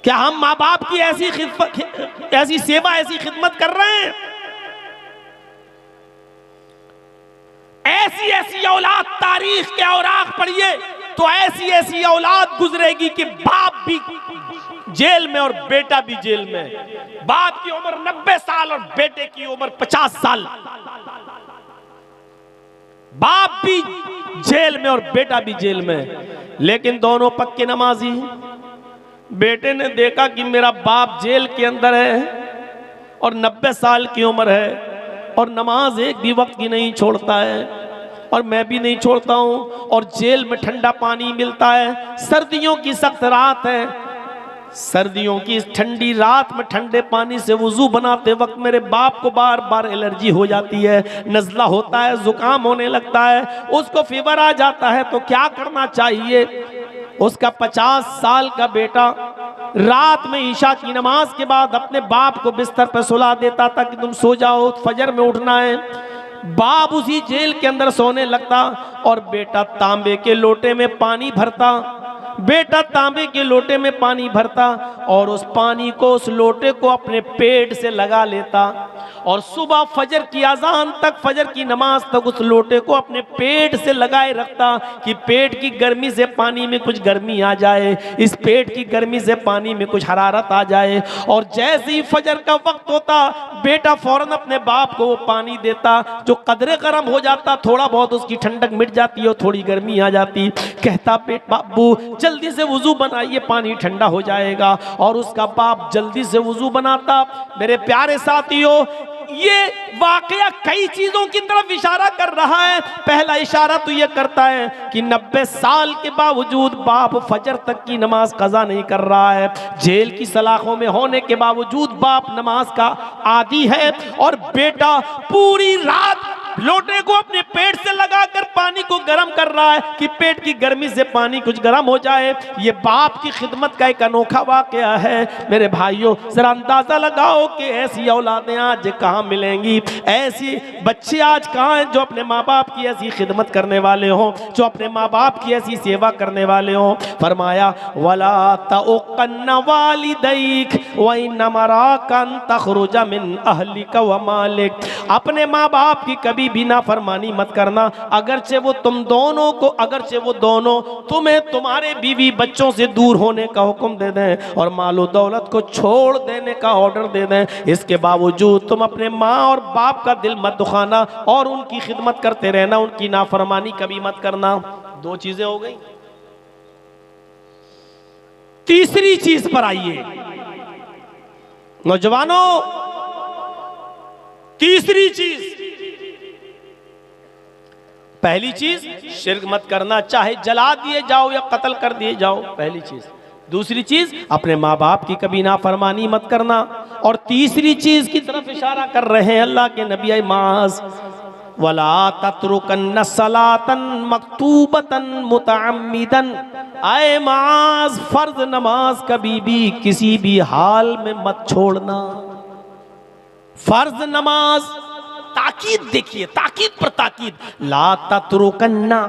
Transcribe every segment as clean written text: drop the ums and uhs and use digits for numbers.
क्या हम माँ बाप की ऐसी सेवा, ऐसी खिदमत कर रहे हैं? ऐसी ऐसी औलाद, तारीख के औराक पढ़िए तो ऐसी ऐसी औलाद गुजरेगी कि बाप भी जेल में और बेटा भी जेल में। बाप की उम्र 90 साल और बेटे की उम्र 50 साल। बाप भी जेल में और बेटा भी जेल में, लेकिन दोनों पक्के नमाजी। बेटे ने देखा कि मेरा बाप जेल के अंदर है और 90 साल की उम्र है और नमाज एक भी वक्त की नहीं छोड़ता है और मैं भी नहीं छोड़ता हूं, और जेल में ठंडा पानी मिलता है, सर्दियों की सख्त रात है, सर्दियों की इस ठंडी रात में ठंडे पानी से वुजू बनाते वक्त मेरे बाप को बार बार एलर्जी हो जाती है, नज़ला होता है, जुकाम होने लगता है, उसको फीवर आ जाता है। तो क्या करना चाहिए? उसका 50 साल का बेटा रात में ईशा की नमाज के बाद अपने बाप को बिस्तर पर सुला देता था कि तुम सो जाओ, फजर में उठना है। बाप उसी जेल के अंदर सोने लगता और बेटा तांबे के लोटे में पानी भरता, बेटा तांबे के लोटे में पानी भरता और उस पानी को, उस लोटे को अपने पेट से लगा लेता और सुबह फजर की अजान तक, फजर की नमाज तक उस लोटे को अपने पेट से लगाए रखता कि पेट की गर्मी से पानी में कुछ गर्मी आ जाए, इस पेट की गर्मी से पानी में कुछ हरारत आ जाए। और जैसे ही फजर का वक्त होता बेटा फौरन अपने बाप को वो पानी देता, जो कदरे गर्म हो जाता, थोड़ा बहुत उसकी ठंडक मिट जाती और थोड़ी गर्मी आ जाती। कहता बेट बाबू जल्दी से वुजू बनाइए, पानी ठंडा हो जाएगा। और उसका बाप जल्दी से वुजू बनाता। मेरे प्यारे साथियों, ये वाकया कई चीजों की तरफ इशारा कर रहा है। पहला इशारा तो ये करता है कि 90 साल के बावजूद बाप फजर तक की नमाज कज़ा नहीं कर रहा है, जेल की सलाखों में होने के बावजूद बाप नमाज का आदी है और बेटा पूरी रात लोटे को अपने पेट से लगाकर पानी को गर्म कर रहा है कि पेट की गर्मी से पानी कुछ गर्म हो जाए। ये बाप की खिदमत का एक अनोखा वाकया है। मेरे भाइयों, जरा अंदाजा लगाओ कि ऐसी औलादें आज कहाँ मिलेंगी, ऐसी बच्चे आज कहाँ हैं जो अपने माँ बाप की ऐसी खिदमत करने वाले हों, जो अपने माँ बाप की ऐसी सेवा करने वाले हों। फरमाया वला तउक़न्न वालिदैक व इन्नमा राकन तख़रुज मिन अहलिक व मालिक। अपने माँ बाप की कभी भी नाफरमानी मत करना, अगरचे वो तुम दोनों को, अगरचे वो दोनों तुम्हें तुम्हारे बीवी बच्चों से दूर होने का हुक्म दे दें और मालो दौलत को छोड़ देने का ऑर्डर दे दें, इसके बावजूद तुम अपने माँ और बाप का दिल मत दुखाना और उनकी खिदमत करते रहना, उनकी नाफरमानी कभी मत करना। दो चीजें हो गई। तीसरी चीज पर आइए नौजवानों, तीसरी चीज। पहली चीज शिर्क मत करना, चाहे जला दिए जाओ या कत्ल कर दिए जाओ, पहली चीज। दूसरी चीज अपने माँ बाप की कभी नाफरमानी मत करना। और तीसरी चीज की तरफ इशारा कर रहे हैं अल्लाह के नबी माज, वला तत्रुकन्न सलातन मक्तूबतन मुतअम्मिदन। आए माज, फर्ज नमाज कभी भी किसी भी हाल में मत छोड़ना। फर्ज नमाज, ताकीद देखिए, ताकीद पर ताकीद। ला तत्रुकन्ना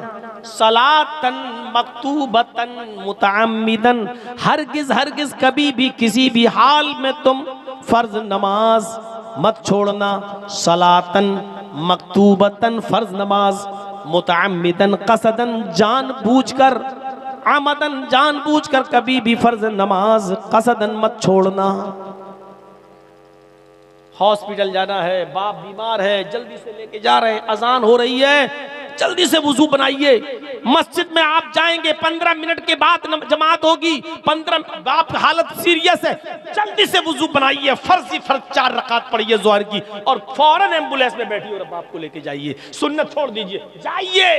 सलातन मक्तूबतन मुतअम्मिदन। हरगिज हरगिज कभी भी किसी भी हाल में तुम फर्ज नमाज मत छोड़ना। सलातन मक्तूबतन फर्ज नमाज, मुतअम्मिदन कसदन जानबूझकर, आमदन जानबूझकर कभी भी फर्ज नमाज कसदन मत छोड़ना। हॉस्पिटल जाना है, बाप बीमार है, जल्दी से लेके जा रहे हैं, अजान हो रही है, जल्दी से वुजू बनाइए। मस्जिद में आप जाएंगे, 15 मिनट के बाद जमात होगी, 15 बाप की हालत सीरियस है, जल्दी से वुजू बनाइए, फर्ज 4 रकात पढ़िए ज़ोहर की और फौरन एम्बुलेंस में बैठिए और बाप को लेके जाइए, सुन्नत छोड़ दीजिए, जाइए।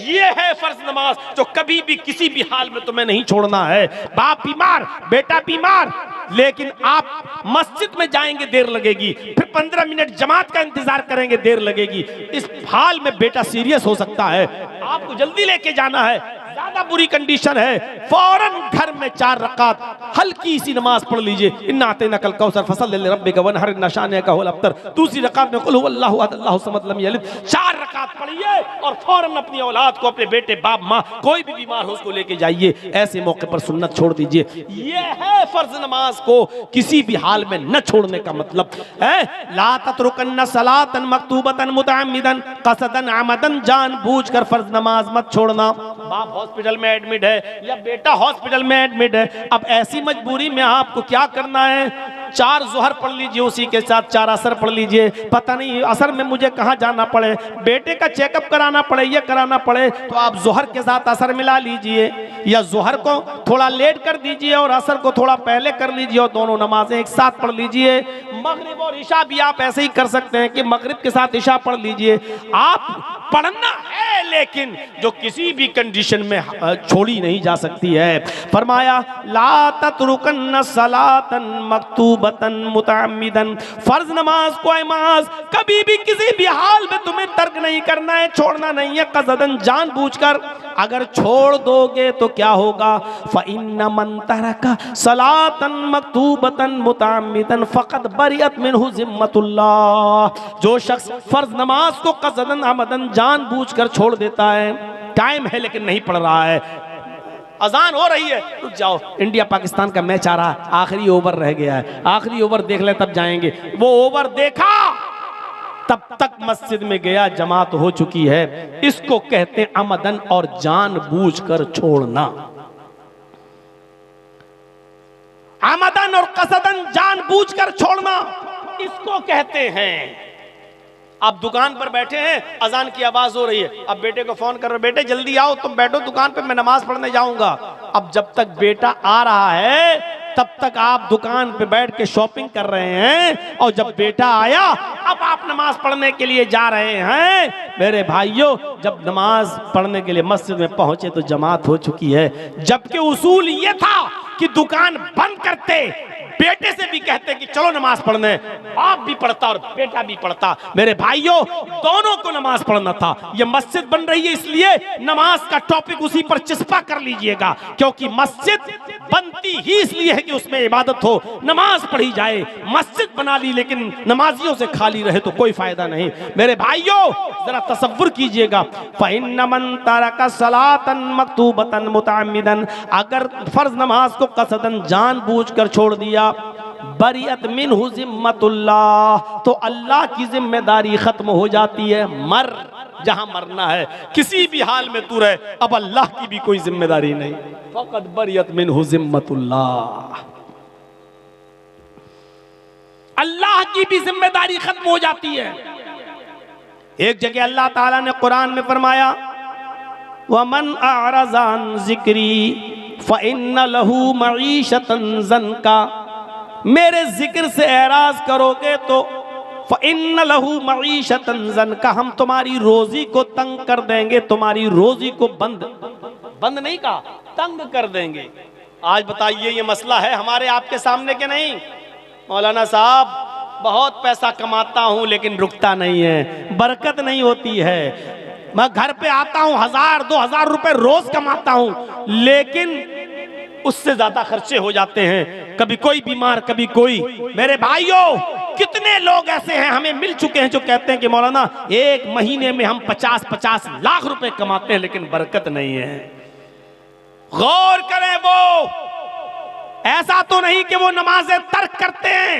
ये है फर्ज नमाज जो कभी भी किसी भी हाल में तुम्हें नहीं छोड़ना है। बाप बीमार, बेटा बीमार, लेकिन आप मस्जिद में जाएंगे देर लगेगी, फिर 15 मिनट जमात का इंतजार करेंगे देर लगेगी। इस हाल में बेटा सीरियस हो सकता है, आपको जल्दी लेके जाना है, ज्यादा बुरी कंडीशन है, फौरन घर में 4 रकात हल्की सी नमाज पढ़ लीजिए। इन्ना आतैना कल कौसर फसल्लि लिरब्बिका वनहर इन्ना शानिअका हुवल अब्तर। दूसरी रकात में कुल हुवल्लाहु अहद अल्लाहु समद लम यलिद। 4 रकात पढ़िए और फौरन अपनी औलाद को, अपने बेटे, बाप, माँ, कोई भी बीमार हो उसको लेके जाइए। ऐसे मौके पर सुन्नत छोड़ दीजिए। ये है फर्ज नमाज को किसी भी हाल में न छोड़ने का मतलब है। ला ततरुकन्ना सलातन मक्तूबतन मुतअम्मिदन कसदन अमदन, जानबूझकर फर्ज नमाज मत छोड़ना। बाप हॉस्पिटल में एडमिट है या बेटा हॉस्पिटल में एडमिट है, अब ऐसी मजबूरी में आपको क्या करना है? 4 ज़ोहर पढ़ लीजिए, उसी के साथ 4 असर पढ़ लीजिए। पता नहीं असर में मुझे कहाँ जाना पड़े, बेटे का चेकअप कराना पड़े, ये कराना पड़े, तो आप ज़ोहर के साथ असर मिला लीजिए, या ज़ोहर को थोड़ा लेट कर दीजिए और असर को थोड़ा पहले कर लीजिए और दोनों नमाजें एक साथ पढ़ लीजिए। मगरिब और इशा भी आप ऐसे ही कर सकते हैं कि मगरिब के साथ इशा पढ़ लीजिए। आप पढ़ना है, लेकिन जो किसी भी कंडीशन में छोड़ी नहीं जा सकती है। फरमाया ला ततरुकन्ना सलातन मक्तूबतन मुतअम्मिदन, फर्ज नमाज को नमाज कभी भी किसी भी हाल में तुम्हें तर्क नहीं करना है, छोड़ना नहीं है, कसदन जानबूझकर। अगर छोड़ दोगे तो क्या होगा? फ़इन्न मन तरका सलातन मक्तूबतन मुतअम्मिदन फ़क़द बरियत मिन्हु ज़िम्मतुल्लाह। जो शख्स फर्ज नमाज को कसदन अमदन जानबूझकर छोड़ देता है, टाइम है लेकिन नहीं पढ़ रहा है, अजान हो रही है, रुक जाओ, इंडिया पाकिस्तान का मैच आ रहा है, आखिरी ओवर रह गया है, आखिरी ओवर देख ले तब जाएंगे। वो ओवर देखा तब तक मस्जिद में गया, जमात हो चुकी है। इसको कहते हैं अमदन और जानबूझकर छोड़ना। अमदन और कसदन जानबूझकर छोड़ना इसको कहते हैं। आप दुकान पर बैठे हैं, अजान की आवाज हो रही है, अब बेटे को फोन कर रहे, बेटे जल्दी आओ, तुम बैठो दुकान पे, मैं नमाज पढ़ने जाऊंगा। अब जब तक बेटा आ रहा है तब तक आप दुकान पे बैठ के शॉपिंग कर रहे हैं, और जब बेटा आया अब आप नमाज पढ़ने के लिए जा रहे हैं। मेरे भाइयों, जब नमाज पढ़ने के लिए मस्जिद में पहुंचे तो जमात हो चुकी है, जबकि उसूल ये था कि दुकान बंद करते, बेटे से भी कहते कि चलो नमाज पढ़ने, बाप भी पढ़ता और बेटा भी पढ़ता। मेरे भाइयों, दोनों को नमाज पढ़ना था। ये मस्जिद बन रही है इसलिए नमाज का टॉपिक उसी पर चिस्पा कर लीजिएगा, क्योंकि मस्जिद बनती ही इसलिए है कि उसमें इबादत हो, नमाज पढ़ी जाए। मस्जिद बना ली लेकिन नमाजियों से खाली रहे तो कोई फायदा नहीं। मेरे भाइयों, जरा तसव्वुर कीजिएगा, फ़इन्न मन तरका सलातन मक्तूबतन मुतअम्मिदन, अगर फर्ज नमाज को कसदन जानबूझकर छोड़ दिया, बरियत मिन्हु ज़िम्मतुल्लाह, तो अल्लाह की जिम्मेदारी खत्म हो जाती है। मर जहां मरना है, किसी भी हाल में तू रहे, अब अल्लाह की भी कोई जिम्मेदारी नहीं। फ़क़द बरियत मिन्हु ज़िम्मतुल्लाह, अल्लाह की भी जिम्मेदारी खत्म हो जाती है। एक जगह अल्लाह ताला ने कुरान में फरमाया, वमन अअरज़ अन ज़िक्री फ़इन्न लहू मईशतन ज़न्का, मेरे जिक्र से एराज करोगे तो फ़इन्न लहू मईशतन ज़न्का, हम तुम्हारी रोजी को तंग कर देंगे, तुम्हारी रोजी को बंद नहीं कहा, तंग कर देंगे। आज बताइए, ये मसला है हमारे आपके सामने के नहीं? मौलाना साहब, बहुत पैसा कमाता हूं लेकिन रुकता नहीं है, बरकत नहीं होती है। मैं घर पे आता हूं, 1000-2000 रुपए रोज कमाता हूं, लेकिन उससे ज्यादा खर्चे हो जाते हैं, कभी कोई बीमार, कभी कोई। मेरे भाइयों, कितने लोग ऐसे हैं हमें मिल चुके हैं जो कहते हैं कि मौलाना एक महीने में हम 50-50 लाख रुपए कमाते हैं लेकिन बरकत नहीं है। गौर करें, वो ऐसा तो नहीं कि वो नमाजें तर्क करते हैं,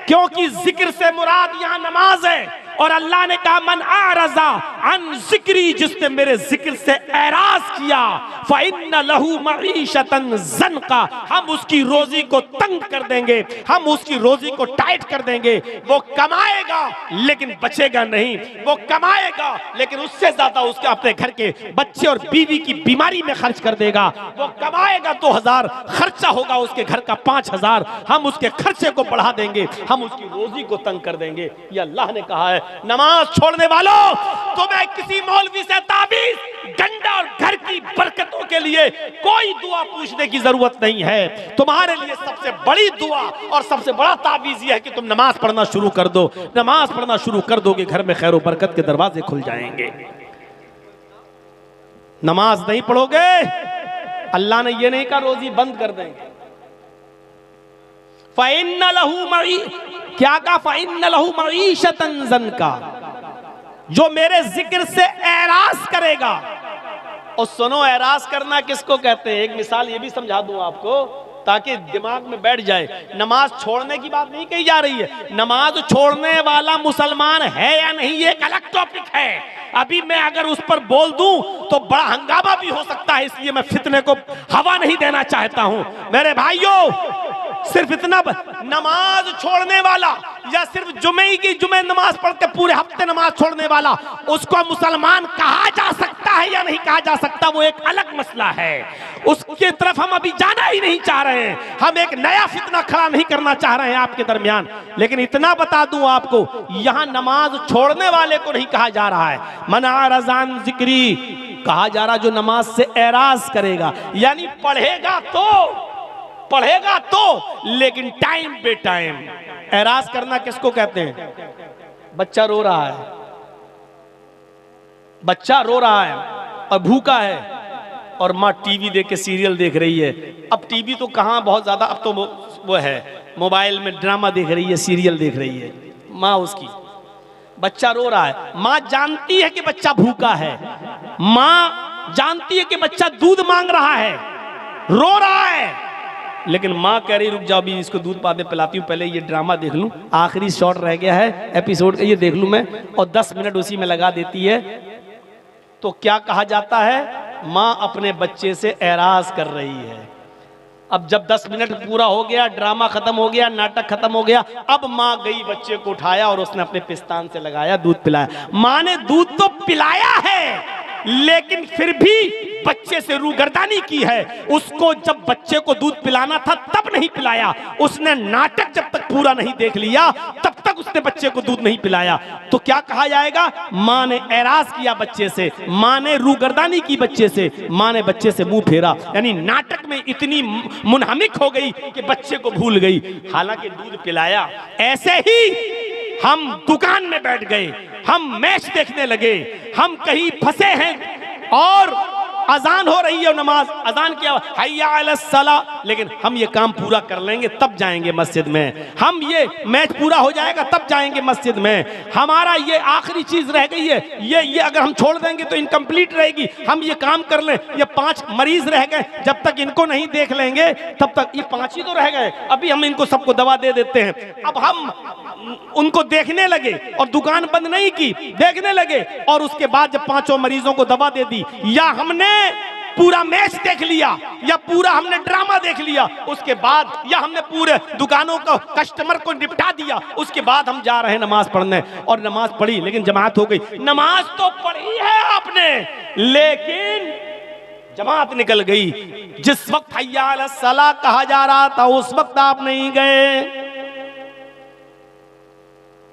क्योंकि जिक्र से मुराद यहां नमाज है। और अल्लाह ने कहा मन आरज़ा अन ज़िक्री, जिसने मेरे जिक्र से एराज किया, फ़इन्न लहू मईशतन ज़न्का, हम उसकी रोजी को तंग कर देंगे, हम उसकी रोजी को टाइट कर देंगे। वो कमाएगा लेकिन बचेगा नहीं, वो कमाएगा लेकिन उससे ज्यादा उसके अपने घर के बच्चे और बीवी की बीमारी में खर्च कर देगा। वो कमाएगा 2000, खर्चा होगा उसके घर का 5000, हम उसके खर्चे को बढ़ा देंगे, हम उसकी रोजी को तंग कर देंगे। ये अल्लाह ने कहा है। नमाज छोड़ने वालों, तुम मैं किसी मौलवी से ताबीज, गंडा और घर की बरकतों के लिए कोई दुआ पूछने की जरूरत नहीं है। तुम्हारे लिए सबसे बड़ी दुआ और सबसे बड़ा ताबीज यह है कि तुम नमाज पढ़ना शुरू कर दो। नमाज पढ़ना शुरू कर दोगे, घर में खैर बरकत के दरवाजे खुल जाएंगे। नमाज नहीं पढ़ोगे, अल्लाह ने यह नहीं कहा रोजी बंद कर देंगे। फ़इन्न लहू मई, क्या कहा? फ़इन्न लहू मईशतन ज़न्का, जो मेरे जिक्र से एराज करेगा। और सुनो, एराज करना किसको कहते हैं? एक मिसाल ये भी समझा दूं आपको ताकि दिमाग में बैठ जाए। नमाज छोड़ने की बात नहीं कही जा रही है। नमाज छोड़ने वाला मुसलमान है या नहीं, ये एक अलग टॉपिक है। अभी मैं अगर उस पर बोल दूं तो बड़ा हंगामा भी हो सकता है, इसलिए मैं फितने को हवा नहीं देना चाहता हूं। मेरे भाइयों, सिर्फ इतना, नमाज छोड़ने वाला या सिर्फ जुमे नमाज पढ़ते पूरे हफ्ते नमाज छोड़ने वाला, उसको मुसलमान कहा जा सकता है या नहीं कहा जा सकता, वो एक अलग मसला है। उसके तरफ हम अभी जाना ही नहीं चाह रहे हैं। हम एक नया फितना खड़ा नहीं करना चाह रहे हैं आपके दरमियान। लेकिन इतना बता दूं आपको, यहां नमाज छोड़ने वाले को नहीं कहा जा रहा है। मना रज़ान जिक्री कहा जा रहा, जो नमाज से एराज करेगा, यानी पढ़ेगा तो लेकिन टाइम पे टाइम। एराज करना किसको कहते हैं? बच्चा रो रहा है, बच्चा रो रहा है और भूखा है, और माँ टीवी देख के सीरियल देख रही है। अब टीवी तो कहाँ बहुत ज्यादा, अब तो वो है मोबाइल में ड्रामा देख रही है, सीरियल देख रही है माँ उसकी। बच्चा रो रहा है, माँ जानती है कि बच्चा भूखा है, माँ जानती है कि बच्चा दूध मांग रहा है, रो रहा है, लेकिन माँ कह रही रुक जाओ, अभी इसको दूध पाते पिलाती हूँ, पहले ये ड्रामा देख लूँ, आखिरी शॉट रह गया है एपिसोड का, ये देख लूँ मैं, और 10 मिनट उसी में लगा देती है। तो क्या कहा जाता है? माँ अपने बच्चे से एराज कर रही है। अब जब 10 मिनट पूरा हो गया, ड्रामा खत्म हो गया, नाटक खत्म हो गया, अब माँ गई, बच्चे को उठाया और उसने अपने पिस्तान से लगाया, दूध पिलाया। माँ ने दूध तो पिलाया है, लेकिन फिर भी बच्चे से रूगर्दानी की है। उसको जब बच्चे को दूध पिलाना था तब नहीं पिलाया, उसने नाटक जब तक पूरा नहीं देख लिया तब तक उसने बच्चे को दूध नहीं पिलाया। तो क्या कहा जाएगा? माँ ने एराज किया बच्चे से, माँ ने रूगर्दानी की बच्चे से, माँ ने बच्चे से मुंह फेरा, यानी नाटक में इतनी मुनहमिक हो गई कि बच्चे को भूल गई, हालांकि दूध पिलाया। ऐसे ही हम दुकान में बैठ गए, हम मैच देखने लगे, हम कहीं फंसे हैं और अजान हो रही है, नमाज अजान किया हय्या अलस सला, लेकिन हम ये काम पूरा कर लेंगे तब जाएंगे मस्जिद में, हम ये मैच पूरा हो जाएगा तब जाएंगे मस्जिद में, हमारा ये आखिरी चीज रह गई है, ये अगर हम छोड़ देंगे तो इनकम्प्लीट रहेगी, हम ये काम कर लें। ये 5 मरीज रह गए, जब तक इनको नहीं देख लेंगे तब तक, ये 5 ही तो रह गए, अभी हम इनको सबको दवा दे देते हैं। अब हम उनको देखने लगे और दुकान बंद नहीं की, देखने लगे, और उसके बाद जब 5 मरीजों को दवा दे दी, या हमने पूरा मैच देख लिया या पूरा हमने ड्रामा देख लिया, उसके बाद या हमने पूरे दुकानों को कस्टमर को निपटा दिया, उसके बाद हम जा रहे हैं नमाज पढ़ने, और नमाज पढ़ी लेकिन जमात हो गई। नमाज तो पढ़ी है आपने, लेकिन जमात निकल गई। जिस वक्त हय्या अलस सलाह कहा जा रहा था उस वक्त आप नहीं गए।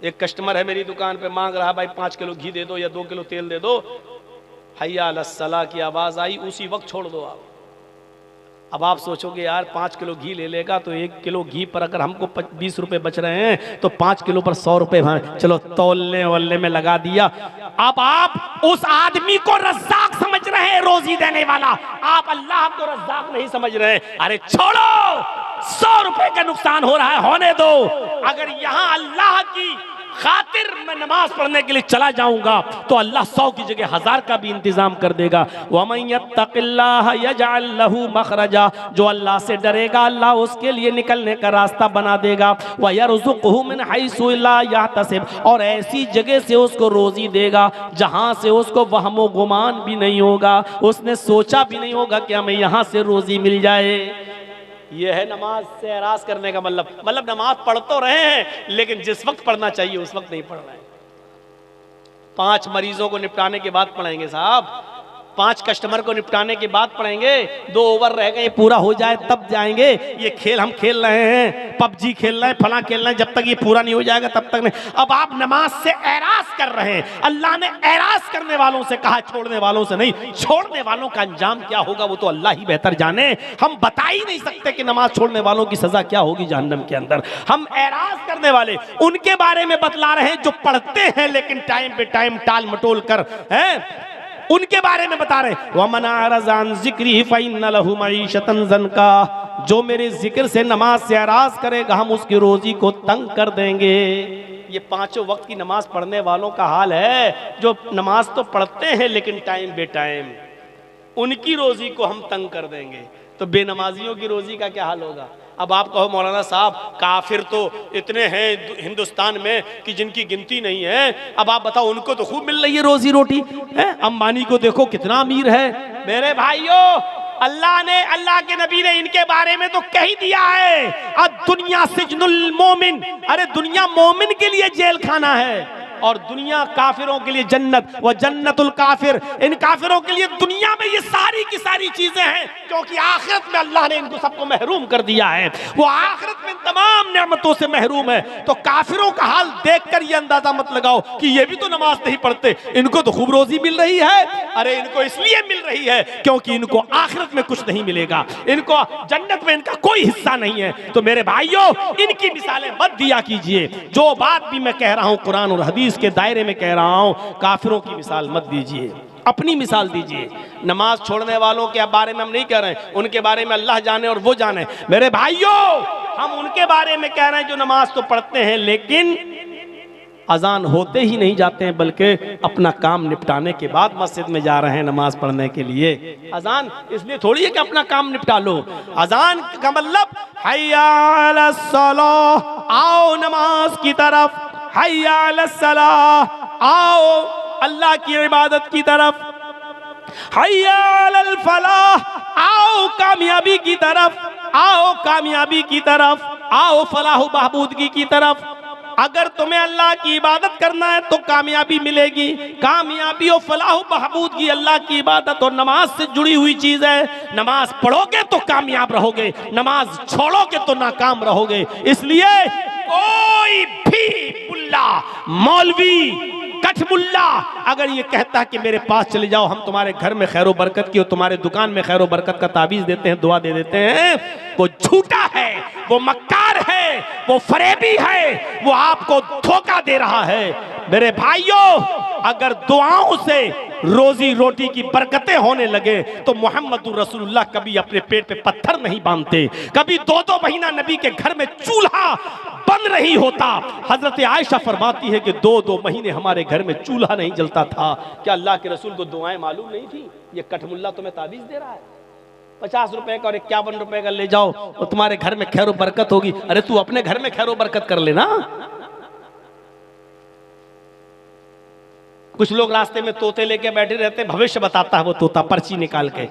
एक कस्टमर है मेरी दुकान पे, मांग रहा भाई 5 किलो घी दे दो या 2 किलो तेल दे दो, हय्या अलस सलाह की आवाज आई, उसी वक्त छोड़ दो आप। अब आप सोचोगे यार 5 किलो घी ले लेगा तो 1 किलो घी पर अगर हमको 20 रुपए बच रहे हैं तो 5 किलो पर 100 रुपए, चलो तौलने वल्ले में लगा दिया। अब आप उस आदमी को रज़्ज़ाक समझ रहे हैं, रोजी देने वाला, आप अल्लाह को रज़्ज़ाक नहीं समझ रहे। अरे छोड़ो, 100 रुपए का नुकसान हो रहा है, होने दो। अगर यहां अल्लाह की खातिर मैं नमाज पढ़ने के लिए चला जाऊंगा तो अल्लाह 100 की जगह 1000 का भी इंतजाम कर देगा। वमन यत्तक़िल्लाह यजअल लहू मखरजा, जो अल्लाह से डरेगा अल्लाह उसके लिए निकलने का रास्ता बना देगा। व यरज़ुक़हु मिन हैसु ला यहतसिब, और ऐसी जगह से उसको रोजी देगा जहां से उसको वहमो गुमान भी नहीं होगा, उसने सोचा भी नहीं होगा कि हमें यहां से रोजी मिल जाए। ये है नमाज से एराज करने का मतलब नमाज पढ़ तो रहे हैं लेकिन जिस वक्त पढ़ना चाहिए उस वक्त नहीं पढ़ रहे हैं। 5 मरीजों को निपटाने के बाद पढ़ेंगे साहब, 5 कस्टमर को निपटाने के बाद पढ़ेंगे, 2 ओवर रह गए, पूरा हो जाए तब जाएंगे। ये खेल हम खेल रहे हैं, पबजी खेल रहे हैं, फला खेल रहे हैं, जब तक ये पूरा नहीं हो जाएगा तब तक नहीं। अब आप नमाज से एराज कर रहे हैं। अल्लाह ने एराज करने वालों से कहा, छोड़ने वालों से नहीं। छोड़ने वालों का अंजाम क्या होगा वो तो अल्लाह ही बेहतर जाने। हम बता ही नहीं सकते कि नमाज छोड़ने वालों की सजा क्या होगी जहन्नम के अंदर। हम एराज करने वाले उनके बारे में बतला रहे हैं जो पढ़ते हैं लेकिन टाइम पे टाइम टाल मटोल कर, हैं, उनके बारे में बता रहे हैं। वमन अरज़ अन ज़िक्री फ़इन्न लहू मईशतन ज़नका, जो मेरे जिक्र से नमाज से एराज करेगा हम उसकी रोजी को तंग कर देंगे। ये 5 वक्त की नमाज पढ़ने वालों का हाल है, जो नमाज तो पढ़ते हैं लेकिन टाइम बे टाइम, उनकी रोजी को हम तंग कर देंगे। तो बेनमाजियों की रोजी का क्या हाल होगा? अब आप कहो मौलाना साहब काफिर तो इतने हैं हिंदुस्तान में कि जिनकी गिनती नहीं है। अब आप बताओ, उनको तो खूब मिल रही है रोजी रोटी, है? अंबानी को देखो कितना अमीर है। मेरे भाइयों, अल्लाह ने, अल्लाह के नबी ने इनके बारे में तो कह ही दिया है, अब दुनिया सिजनुल मोमिन, अरे दुनिया मोमिन के लिए जेल खाना है और दुनिया काफिरों के लिए जन्नत, व जन्नतुल काफिर, इन काफिरों के लिए दुनिया में ये सारी की सारी चीजें हैं, क्योंकि आखिरत में अल्लाह ने इनको सबको महरूम कर दिया है। वो आखिरत में तमाम नेमतों से महरूम है। तो काफिरों का हाल देखकर ये अंदाजा मत लगाओ कि ये भी तो नमाज नहीं पढ़ते, इनको तो खूब रोजी मिल रही है। अरे इनको इसलिए मिल रही है क्योंकि इनको आखिरत में कुछ नहीं मिलेगा, इनको जन्नत में इनका कोई हिस्सा नहीं है। तो मेरे भाइयों, इनकी मिसालें मत दिया कीजिए। जो बात भी मैं कह रहा हूं कुरान और हदीस के दायरे में कह रहा हूं, काफिरों की मिसाल मत दीजिए, अपनी मिसाल दीजिए। नमाज छोड़ने वालों के बारे में हम नहीं कह रहे हैं, उनके बारे में अल्लाह जाने और वो जाने। मेरे भाइयों, हम उनके बारे में कह रहे हैं जो नमाज तो पढ़ते हैं लेकिन अजान होते ही नहीं जाते हैं, बल्कि अपना काम निपटाने के बाद मस्जिद में जा रहे हैं नमाज पढ़ने के लिए। अजान इसलिए थोड़ी है कि अपना काम निपटा लो। अजान का मतलब हय्या अलस सलाह, आओ नमाज की तरफ, हय्या अलस सलाह, आओ अल्लाह की इबादत की तरफ, हय्या अलल फलाह, आओ कामयाबी की तरफ, आओ कामयाबी की तरफ, आओ फलाह बहबूदगी की तरफ। अगर तुम्हें अल्लाह की इबादत करना है तो कामयाबी मिलेगी। कामयाबी और फलाह बहबूदगी अल्लाह की इबादत और नमाज से जुड़ी हुई चीज है। नमाज पढ़ोगे तो कामयाब रहोगे, नमाज छोड़ोगे तो नाकाम रहोगे। इसलिए कोई भी मुल्ला, मौलवी, कठमुल्ला अगर ये कहता है कि मेरे पास चले जाओ, हम तुम्हारे घर में खैरो बरकत की और तुम्हारे दुकान में खैरो बरकत का ताबीज देते हैं, दुआ दे देते हैं, वो झूठा है, वो मक्कार है, वो फरेबी है, वो आपको धोखा दे रहा है। मेरे भाइयों, अगर दुआओं से रोजी रोटी की बरकतें होने लगे तो मोहम्मदुर रसूलुल्लाह कभी अपने पेट पे पत्थर नहीं बांधते, कभी 2-2 महीना नबी के घर में चूल्हा बंद नहीं होता। हजरत आयशा फरमाती है कि 2-2 महीने हमारे घर में चूल्हा नहीं जलता था। क्या अल्लाह के रसूल को दुआएं मालूम नहीं थी? ये कठमुल्ला तुम्हें ताबीज दे रहा है, 50 रुपए का और 51 रुपए का ले जाओ और तुम्हारे घर में खैर बरकत होगी। अरे तू अपने घर में खैर बरकत कर लेना। कुछ लोग रास्ते में तोते लेके बैठे रहते, भविष्य बताता है वो तोता पर्ची निकाल के,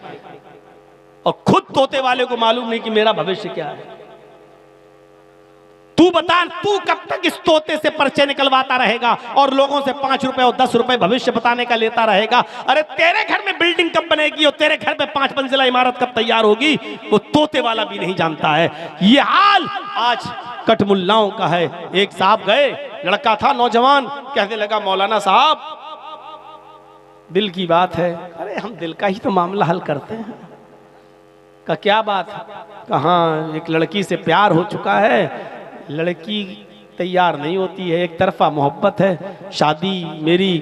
और खुद तोते वाले को मालूम नहीं कि मेरा भविष्य क्या है। तू बता, तू कब तक इस तोते से पर्चे निकलवाता रहेगा और लोगों से 5 रुपए और 10 रुपए भविष्य बताने का लेता रहेगा? अरे तेरे घर में बिल्डिंग कब बनेगी और तेरे घर पे 5 मंजिला इमारत कब तैयार होगी, वो तोते वाला भी नहीं जानता है। ये हाल आज कठमुल्लाओं का है। एक साहब गए, लड़का था नौजवान, कहने लगा मौलाना साहब दिल की बात है। अरे हम दिल का ही तो मामला हल करते हैं। का क्या बात है? कहाँ एक लड़की से प्यार हो चुका है, लड़की तैयार नहीं होती है, एक तरफा मोहब्बत है, शादी मेरी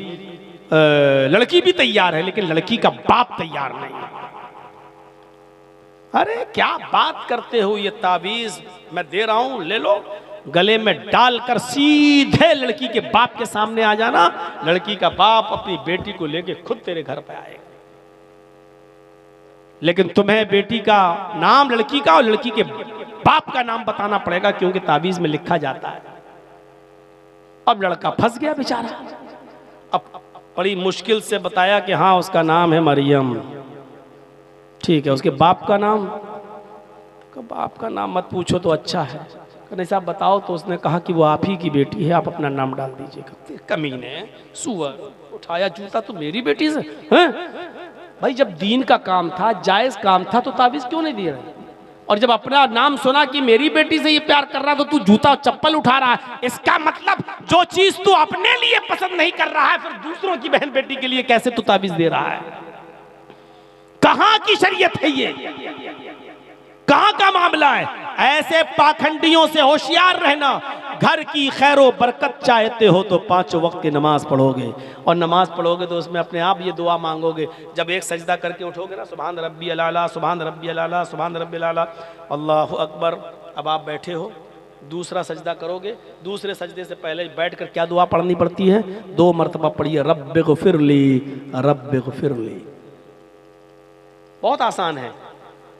लड़की भी तैयार है लेकिन लड़की का बाप तैयार नहीं है। अरे क्या बात करते हो, ये ताबीज मैं दे रहा हूं, ले लो, गले में डालकर सीधे लड़की के बाप के सामने आ जाना। लड़की का बाप अपनी बेटी को लेके खुद तेरे घर पे आएगा, लेकिन तुम्हें बेटी का नाम लड़की का और लड़की के बाप का नाम बताना पड़ेगा क्योंकि ताबीज में लिखा जाता है। अब लड़का फंस गया बेचारा। अब बड़ी मुश्किल से बताया कि हाँ उसका नाम है मरियम। ठीक है, उसके बाप का नाम? बाप का नाम मत पूछो तो अच्छा है। नहीं साहब बताओ। तो उसने कहा कि वो आप ही की बेटी है, आप अपना नाम डाल दीजिएगा। कमीने, सुअर, उठाया जूता तो मेरी बेटी से हैं? भाई जब दीन का काम था, जायज काम था, तो ताबीज क्यों नहीं दे रहे? और जब अपना नाम सुना कि मेरी बेटी से ये प्यार कर रहा, तो तू जूता चप्पल उठा रहा है। इसका मतलब जो चीज तू अपने लिए पसंद नहीं कर रहा है, फिर दूसरों की बहन बेटी के लिए कैसे तू ताबीज दे रहा है? कहां की शरीयत है ये? कहां का मामला है? ऐसे पाखंडियों से होशियार रहना। घर की खैरो बरकत चाहते हो तो 5 वक्त की नमाज पढ़ोगे, और नमाज पढ़ोगे तो उसमें अपने आप ये दुआ मांगोगे। जब एक सजदा करके उठोगे ना, सुभान रब्बी अला, सुभान रब्बी अला, सुभान रब्बी अला, अल्लाहु अकबर। अब आप बैठे हो, दूसरा सजदा करोगे, दूसरे सजदे से पहले बैठकर क्या दुआ पढ़नी पड़ती है? 2 मरतबा पढ़िए, रब्बिग़फिरली, रब्बिग़फिरली। बहुत आसान है।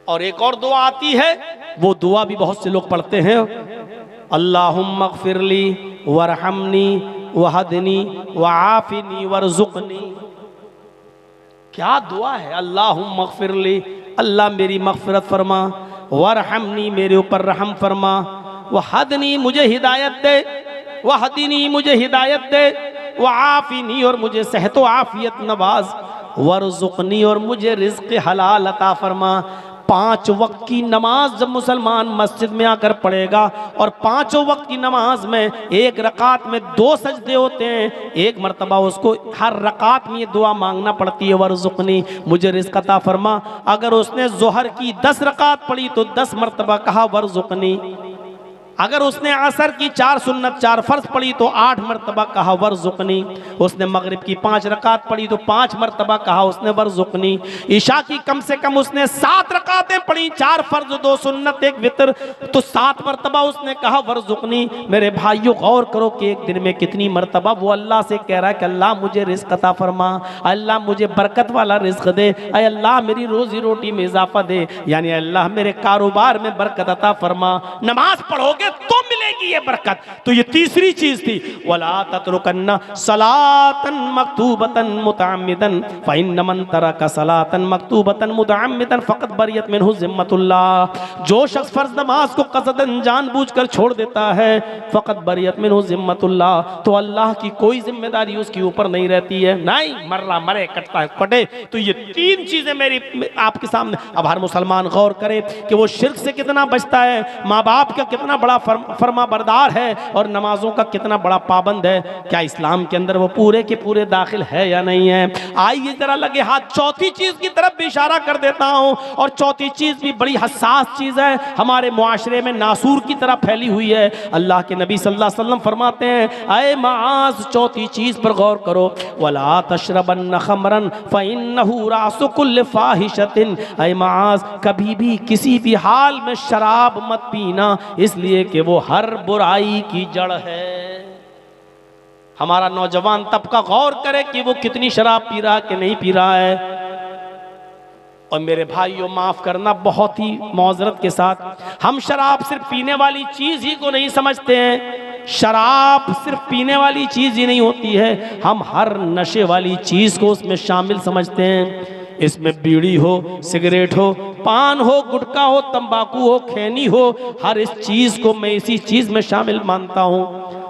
और एक और दुआ आती है, वो दुआ भी बहुत से लोग पढ़ते हैं, अल्लाहुम्मा ग़फ़िरली वरहमनी वहदनी वआफ़िनी वरज़ुक़नी। क्या दुआ है? अल्लाहुम्मा ग़फ़िरली, अल्लाह मेरी मग़फ़िरत फरमा, वरहमनी मेरे ऊपर रहम फरमा, वहदनी मुझे हिदायत दे, वहदनी मुझे हिदायत दे, वआफ़िनी और मुझे सेहत व आफ़ियत नवाज, वरज़ुक़नी और मुझे रिज़्क़ हलाल अता फरमा। 5 वक्त की नमाज जब मुसलमान मस्जिद में आकर पढ़ेगा, और 5 वक्त की नमाज में एक रकात में 2 सजदे होते हैं, एक मरतबा उसको हर रकात में ये दुआ मांगना पड़ती है, वरज़ुक़नी मुझे रिज़्क़ अता फरमा। अगर उसने ज़ोहर की 10 रकात पढ़ी तो 10 मरतबा कहा वरज़ुक़नी। अगर उसने असर की 4 सुन्नत 4 फर्ज पढ़ी तो 8 मरतबा कहा वरज़ुक़नी। उसने मगरिब की 5 रकात पढ़ी तो 5 मरतबा कहा उसने वरज़ुक़नी। ईशा की कम से कम उसने 7 रकातें पढ़ी, 4 फर्ज 2 सुन्नत 1 वितर, तो 7 मरतबा उसने कहा वरज़ुक़नी। मेरे भाइयों गौर करो कि एक दिन में कितनी मरतबा वो अल्लाह से कह रहा है कि अल्लाह मुझे रिज़्क़ अता फरमा, अल्लाह मुझे बरकत वाला रिज़्क़ दे, अय अल्लाह मेरी रोजी रोटी में इजाफा दे, यानी अल्लाह मेरे कारोबार में बरकत अता फरमा। नमाज पढ़ोगे तो मिलेगी ये बरकत। तो ये तीसरी चीज थी, वला ततरुकन्ना सलातन मक्तूबतन मुतअम्मिदन फइन्न मन तरका सलातन मक्तूबतन मुतअम्मिदन फक़द बरियत मिन्हु ज़िम्मतुल्लाह। जो शख्स फर्ज नमाज को कसदन जानबूझकर छोड़ देता है, फक़द बरियत मिन्हु ज़िम्मतुल्लाह, तो अल्लाह की कोई जिम्मेदारी उसके ऊपर नहीं रहती है। नहीं मर्रा मरे, कटता है कटे। तो ये 3 चीजें मेरी आपके सामने। अब हर मुसलमान गौर करे कि वो शिर्क से कितना बचता है, माँ बाप का कितना बड़ा फरमा बरदार है, और नमाजों का कितना बड़ा पाबंद है। क्या इस्लाम के अंदर वो पूरे के पूरे दाखिल है या नहीं है? आइए जरा लगे हाथ चौथी चीज की तरफ भी इशारा कर देता हूं, और चौथी चीज भी बड़ी हसास चीज है, हमारे मुआशरे में नासूर की तरह फैली हुई है। अल्लाह के नबी सल्लल्लाहु अलैहि वसल्लम फरमाते हैं, अय माज चौथी चीज पर गौर करो, वला तशरबन्न खमरन फइन्नहु रासु कुल्ल फाहिशतिन। अय माज कभी भी किसी भी हाल में शराब मत पीना, इसलिए कि वो हर बुराई की जड़ है। हमारा नौजवान तबका गौर करे कि वो कितनी शराब पी रहा कि नहीं पी रहा है। और मेरे भाइयों माफ करना, बहुत ही मौजरत के साथ, हम शराब सिर्फ पीने वाली चीज ही को नहीं समझते हैं। शराब सिर्फ पीने वाली चीज ही नहीं होती है, हम हर नशे वाली चीज को उसमें शामिल समझते हैं। इसमें बीड़ी हो, सिगरेट हो, पान हो, गुटखा हो, तंबाकू हो, खैनी हो, हर इस चीज को मैं इसी चीज में शामिल मानता हूँ।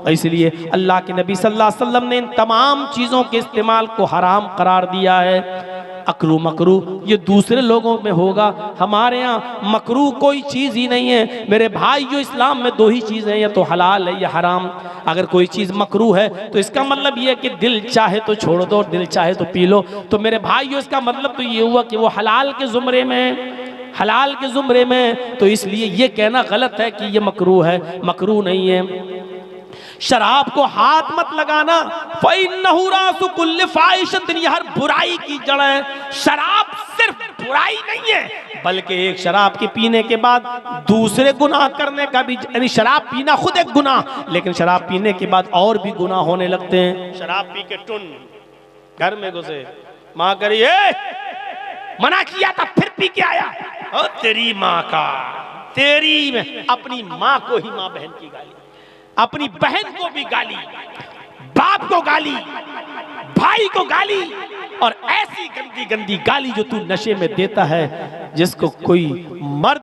इसलिए अल्लाह के नबी सल्लल्लाहु अलैहि वसल्लम ने इन तमाम चीजों के इस्तेमाल को हराम करार दिया है। अकरू मकरू ये दूसरे लोगों में होगा, हमारे यहाँ मकरू कोई चीज़ ही नहीं है। मेरे भाई जो इस्लाम में 2 ही चीज़ हैं, या तो हलाल है या हराम। अगर कोई चीज़ मकरू है तो इसका मतलब ये है कि दिल चाहे तो छोड़ दो, दिल चाहे तो पी लो। तो मेरे भाई जो इसका मतलब तो ये हुआ कि वो हलाल के ज़ुमरे में, हलाल के ज़ुमरे में। तो इसलिए ये कहना गलत है कि ये मकरू है, मकरू नहीं है। शराब को हाथ मत लगाना, फ़इन्नहु रासु कुल्लि फ़ाहिशतिन, ये हर बुराई की जड़ है। शराब सिर्फ बुराई नहीं है, बल्कि एक शराब के पीने के बाद दूसरे गुनाह करने का भी, यानी शराब पीना खुद एक गुनाह, लेकिन शराब पीने के बाद और भी गुनाह होने लगते हैं। शराब पी के टुन घर में घुसे, माँ करिए मना किया था फिर पी के आया, और तेरी माँ का, तेरी में अपनी माँ को ही माँ बहन की गाली, अपनी बहन को भी गाली, बाप को गाली, भाई को गाली, और ऐसी गंदी गंदी गाली जो तू नशे में देता है, जिसको कोई मर्द